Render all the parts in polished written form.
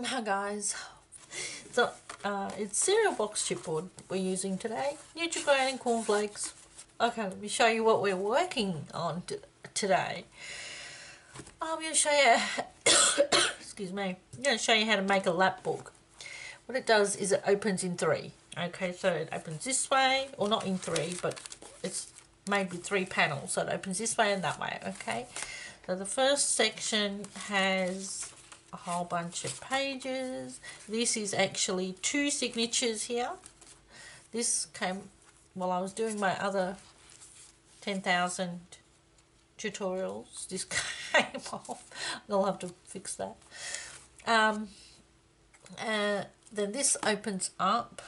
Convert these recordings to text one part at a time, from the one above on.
Hi guys, so it's cereal box chipboard we're using today. Nutri-Grain and cornflakes. Okay, let me show you what we're working on today. I'm going to show you, excuse me, I'm going to show you how to make a lap book. What it does is it opens in three. Okay, so it opens this way, or not in three, but it's made with 3 panels, so it opens this way and that way. Okay, so the first section has a whole bunch of pages. This is actually 2 signatures here. This came while I was doing my other 10,000 tutorials. This came off. I'll have to fix that. Then this opens up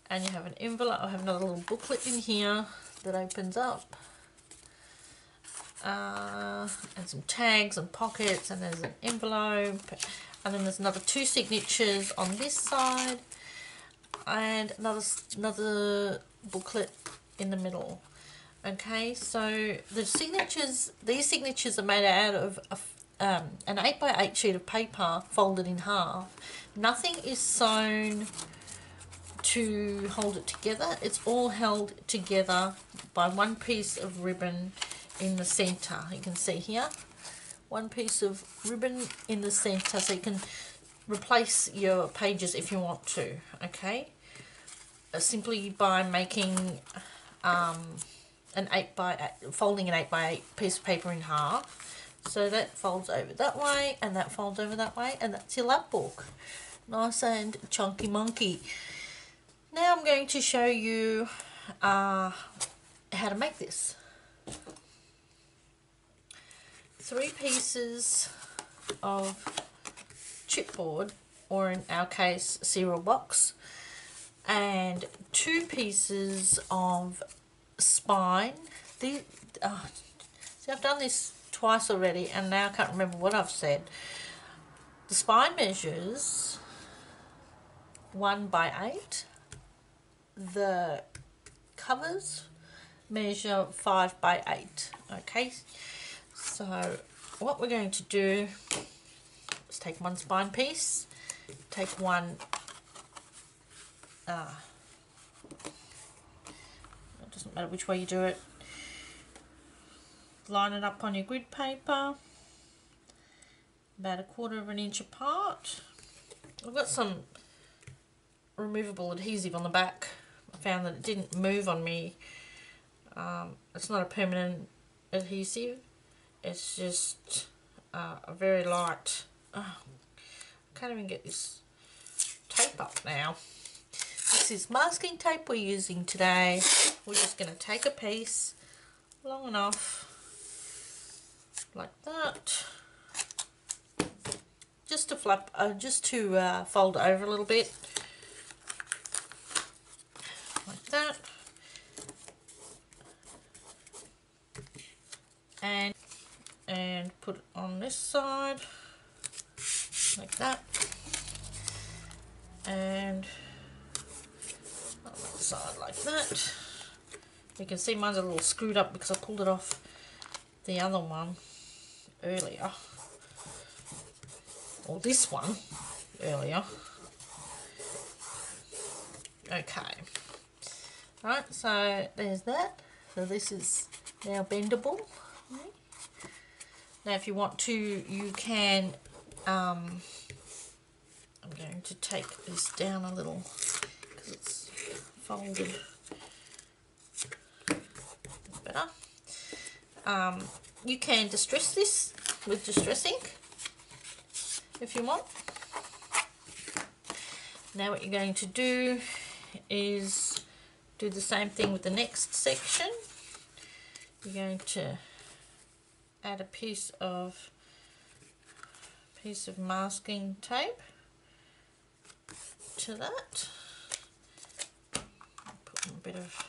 and you have an envelope. I have another little booklet in here that opens up. And some tags and pockets, and there's an envelope, and then there's another 2 signatures on this side, and another booklet in the middle. Okay, so the signatures, these signatures are made out of an 8x8 sheet of paper folded in half. Nothing is sewn to hold it together. It's all held together by one piece of ribbon in the center. You can see here, one piece of ribbon in the center, so you can replace your pages if you want to. Okay, simply by making an 8x8, folding an 8x8 piece of paper in half. So that folds over that way, and that folds over that way, and that's your lap book. Nice and chunky monkey. Now I'm going to show you how to make this. 3 pieces of chipboard, or in our case cereal box, and 2 pieces of spine. See, I've done this twice already and now I can't remember what I've said. The spine measures 1x8. The covers measure 5x8. Okay, so what we're going to do is take one spine piece, take one it doesn't matter which way you do it, line it up on your grid paper about 1/4 of an inch apart. I've got some removable adhesive on the back. I found that it didn't move on me. It's not a permanent adhesive, it's just a very light, I can't even get this tape up now. This is masking tape we're using today. We're just going to take a piece long enough like that, just to fold over a little bit like that, and put it on this side like that, and on that side like that. You can see mine's a little screwed up because I pulled it off the other one earlier, or this one earlier. Okay, right, so there's that. So this is now bendable. Now if you want to, you can, I'm going to take this down a little because it's folded better. You can distress this with distress ink if you want. Now what you're going to do is do the same thing with the next section. You're going to add a piece of masking tape to that. Put a bit of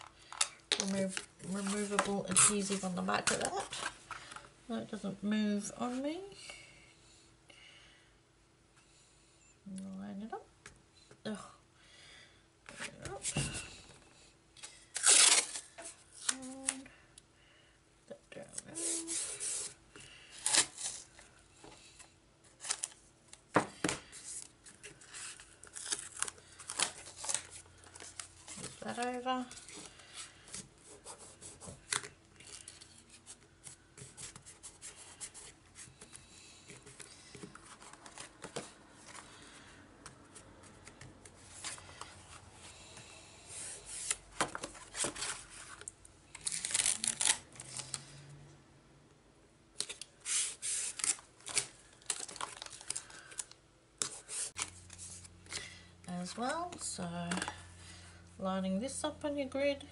removable adhesive on the back of that so it doesn't move on me. Line it up. Line it up. And that down there. that over. As well, so lining this up on your grid.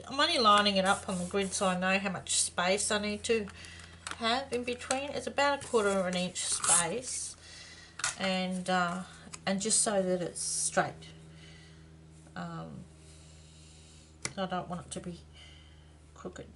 I'm only lining it up on the grid so I know how much space I need to have in between. It's about 1/4 of an inch space, and just so that it's straight. I don't want it to be crooked.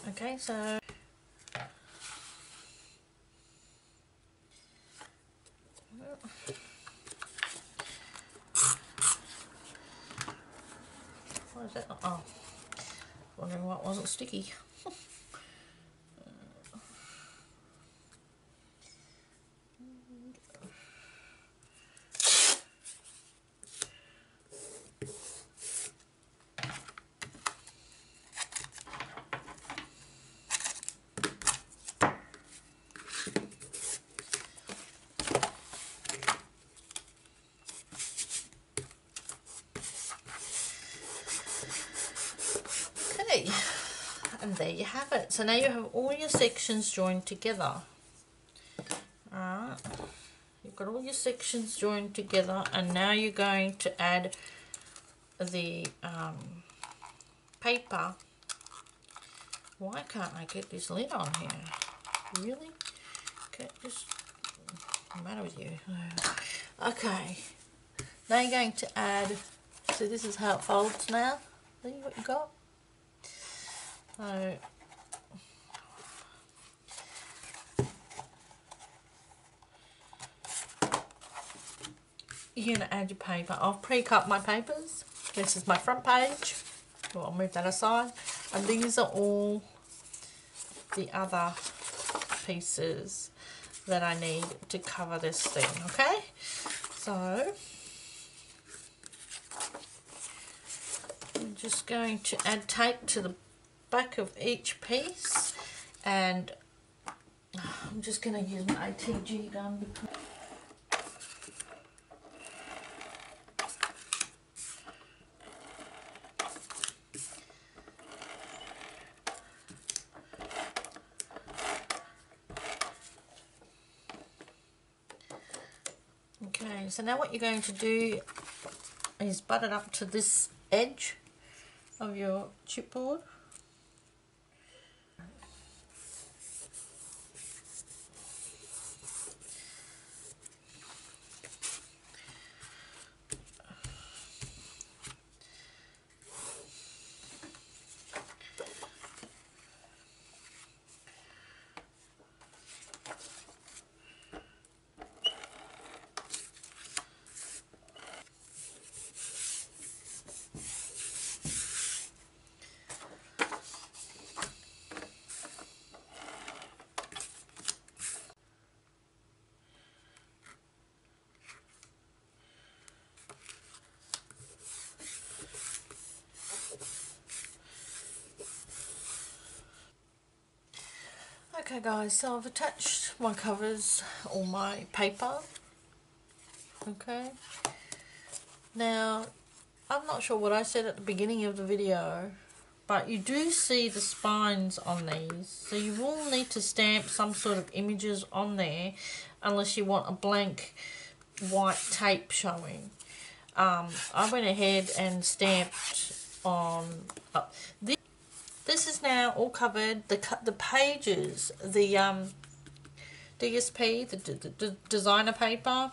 Okay, so what is that? Oh, wondering why it wasn't sticky. Okay, and there you have it. So now you have all your sections joined together. Alright, you've got all your sections joined together, and now you're going to add the paper. Why can't I get this lid on here? Really? Okay, just what's the matter with you? Okay, now you're going to add, so this is how it folds now. See what you got? So you're going to add your paper. I've pre-cut my papers. This is my front page. Well, I'll move that aside. And these are all the other pieces that I need to cover this thing, okay? So I'm just going to add tape to the back of each piece, and I'm just going to use my ATG gun. Okay, so now what you're going to do is butt it up to this edge of your chipboard. Okay guys, so I've attached my covers, or my paper. Okay. Now, I'm not sure what I said at the beginning of the video, but you do see the spines on these, so you will need to stamp some sort of images on there unless you want a blank white tape showing. I went ahead and stamped on this is now all covered. The pages, the DSP, the designer paper,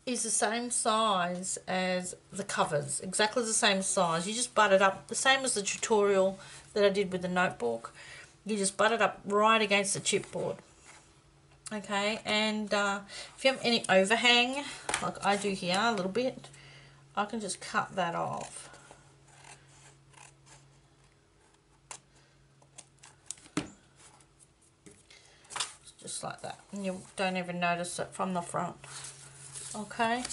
is the same size as the covers, exactly the same size. You just butt it up, the same as the tutorial that I did with the notebook. You just butt it up right against the chipboard. Okay, and if you have any overhang, like I do here a little bit, I can just cut that off. Just like that, and you don't even notice it from the front. Okay,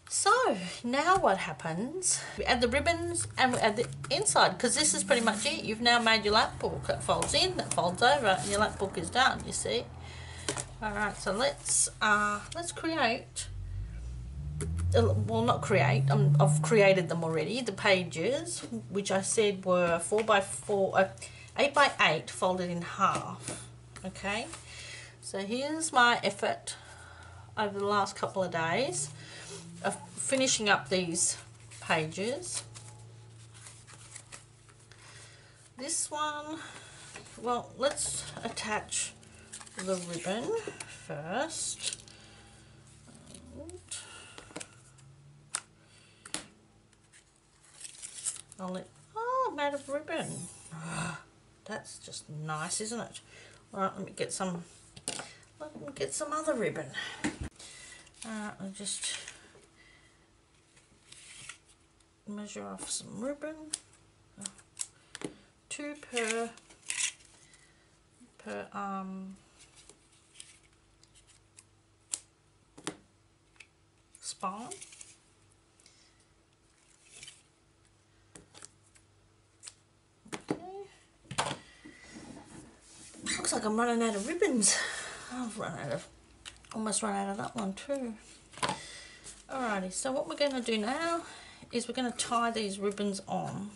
so now what happens, we add the ribbons and we add the inside, because this is pretty much it. You've now made your lap book. It folds in, it folds over, and your lap book is done, you see. Alright, so let's create, well, not create, I've created them already, the pages, which I said were 4x4, 8x8 folded in half. Okay, so here's my effort over the last couple of days of finishing up these pages. This one, well, let's attach the ribbon first. Oh, made of ribbon. That's just nice, isn't it? Alright, let me get some other ribbon. I'll just measure off some ribbon. 2 per spine. Okay. Looks like I'm running out of ribbons. I've almost run out of that one too. Alrighty, so what we're going to do now is we're going to tie these ribbons on.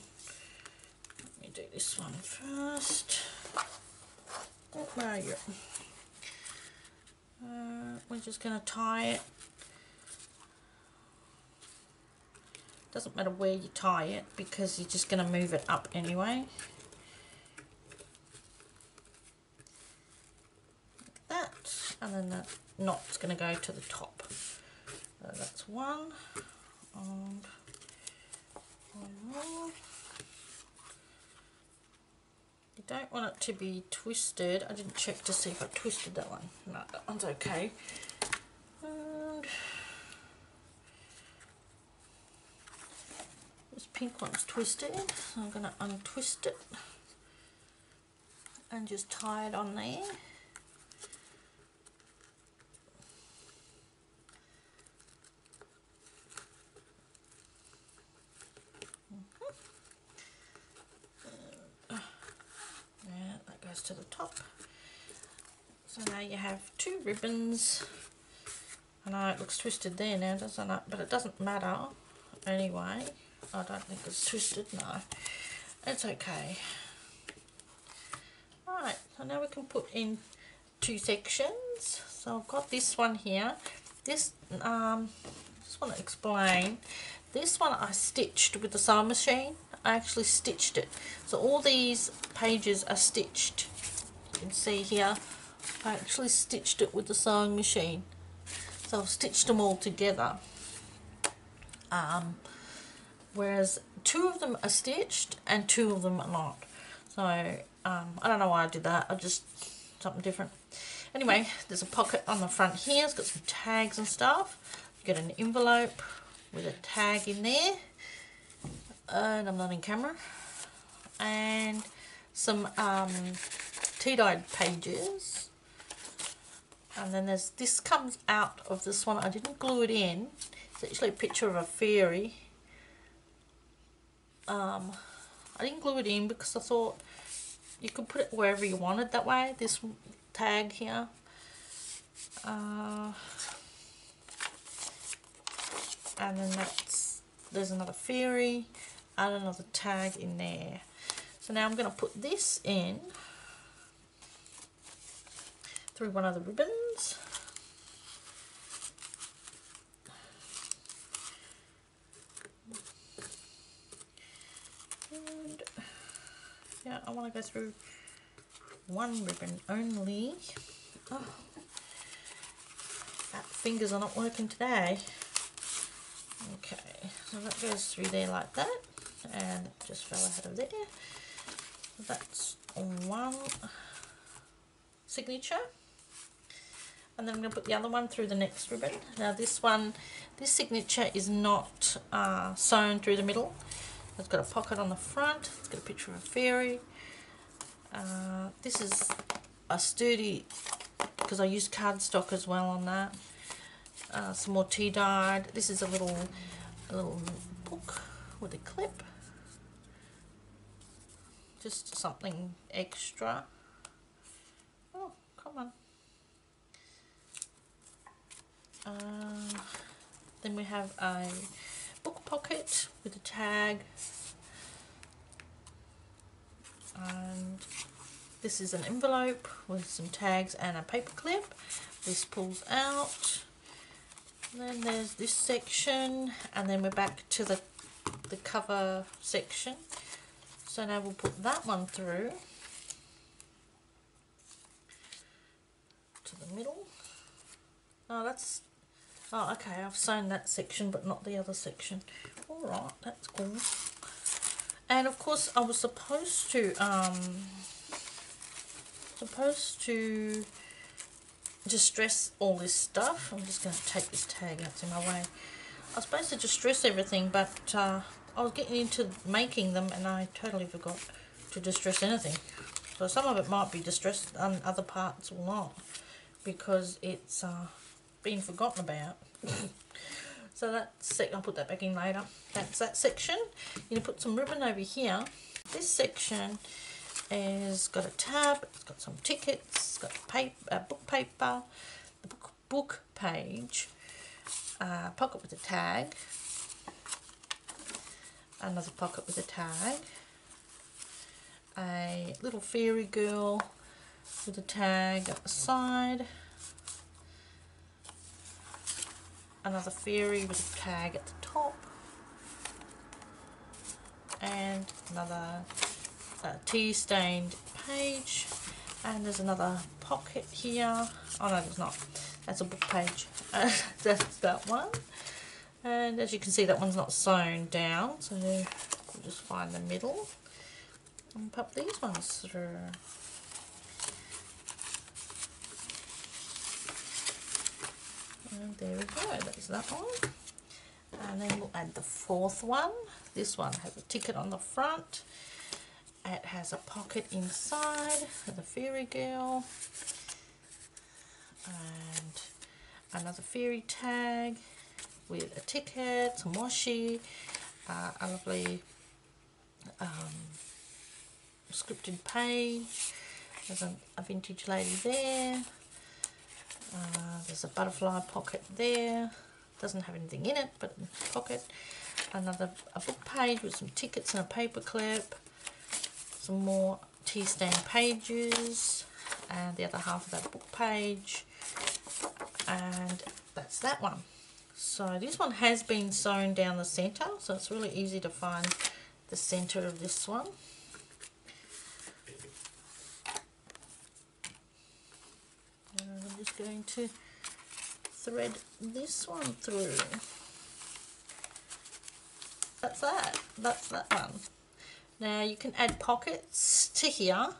Let me do this one first. Oh, where are you? We're just going to tie it. Doesn't matter where you tie it because you're just going to move it up anyway. Like that, and then that knot's going to go to the top. So that's one, and one more. You don't want it to be twisted. I didn't check to see if I twisted that one. No, that one's okay. And this pink one's twisted, so I'm going to untwist it and just tie it on there. To the top. So now you have 2 ribbons. I know it looks twisted there now, doesn't it? But it doesn't matter anyway. I don't think it's twisted, no. It's okay. Alright, so now we can put in 2 sections. So I've got this one here. This, just want to explain. This one I stitched with the sewing machine. I actually stitched it. So all these pages are stitched. You can see here, I actually stitched it with the sewing machine. So I've stitched them all together. Whereas 2 of them are stitched and 2 of them are not. So I don't know why I did that. I just, something different. Anyway, there's a pocket on the front here. It's got some tags and stuff. You get an envelope with a tag in there. And I'm not in camera. And some tea-dyed pages. And then there's, this comes out of this one. I didn't glue it in. It's actually a picture of a fairy. I didn't glue it in because I thought you could put it wherever you wanted that way. This tag here. And then there's another fairy and another tag in there. So now I'm going to put this in through one of the ribbons. And yeah, I want to go through one ribbon only. Oh, fingers are not working today. Okay, so that goes through there like that, and it just fell out of there. That's one signature, and then I'm going to put the other one through the next ribbon. Now this signature is not sewn through the middle. It's got a pocket on the front, it's got a picture of a fairy. This is a sturdy, because I used cardstock as well on that. Some more tea dyed. This is a little book with a clip. Just something extra. Oh, come on. Then we have a book pocket with a tag. And this is an envelope with some tags and a paper clip. This pulls out. And then there's this section, and then we're back to the cover section. So now we'll put that one through to the middle. Oh, okay, I've sewn that section but not the other section. Alright, that's cool. And of course I was supposed to distress all this stuff. I'm just going to take this tag out, it's in my way. I was supposed to distress everything, but I was getting into making them and I totally forgot to distress anything. So some of it might be distressed and other parts will not, because it's been forgotten about. So I'll put that back in later. That's that section. You're going to put some ribbon over here. This section has got a tab, it's got some tickets, it's got book paper, the book page, pocket with a tag, another pocket with a tag, a little fairy girl with a tag at the side, another fairy with a tag at the top, and another tea stained page, and there's another pocket here. Oh no, there's not, that's a book page. That's that one, and as you can see that one's not sewn down, so we'll just find the middle and pop these ones through. And there we go, that's that one. And then we'll add the fourth one. This one has a ticket on the front. It has a pocket inside for the fairy girl. And another fairy tag with a ticket, some washi, a lovely scripted page. There's a vintage lady there. There's a butterfly pocket there. Doesn't have anything in it, but a pocket. A book page with some tickets and a paper clip. Some more tea stained pages, and the other half of that book page, and that's that one. So this one has been sewn down the center, so it's really easy to find the center of this one. And I'm just going to thread this one through. That's that one. Now you can add pockets to here,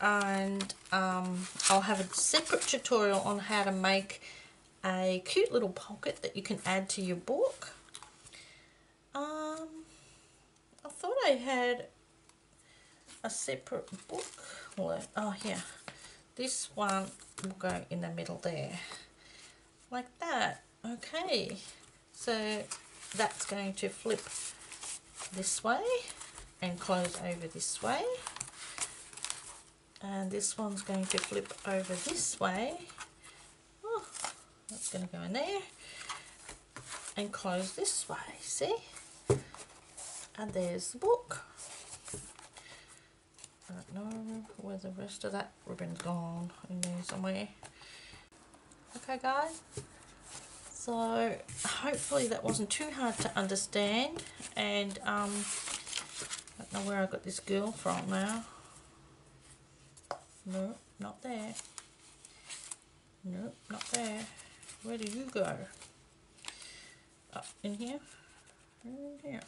and I'll have a separate tutorial on how to make a cute little pocket that you can add to your book. I thought I had a separate book. Oh yeah, this one will go in the middle there, like that. Okay, so that's going to flip this way and close over this way, and this one's going to flip over this way. Oh, that's going to go in there and close this way, see? And there's the book. I don't know where the rest of that ribbon's gone, in there somewhere. Okay guys, so hopefully that wasn't too hard to understand, and I don't know where I got this girl from now. No, not there. No, not there. Where did you go? Up in here? In here.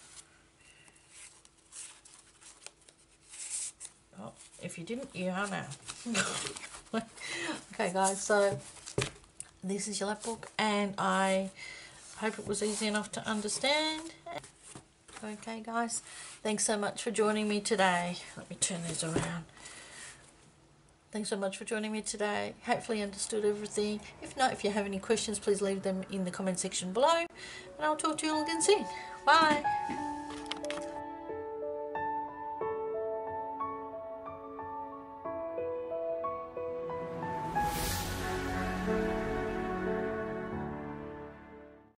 Oh, if you didn't, you are now. Okay guys, so this is your lap book, and I hope it was easy enough to understand. Okay guys, thanks so much for joining me today. Let me turn these around. Thanks so much for joining me today. Hopefully you understood everything. If not, if you have any questions, please leave them in the comment section below, and I'll talk to you all again soon. Bye.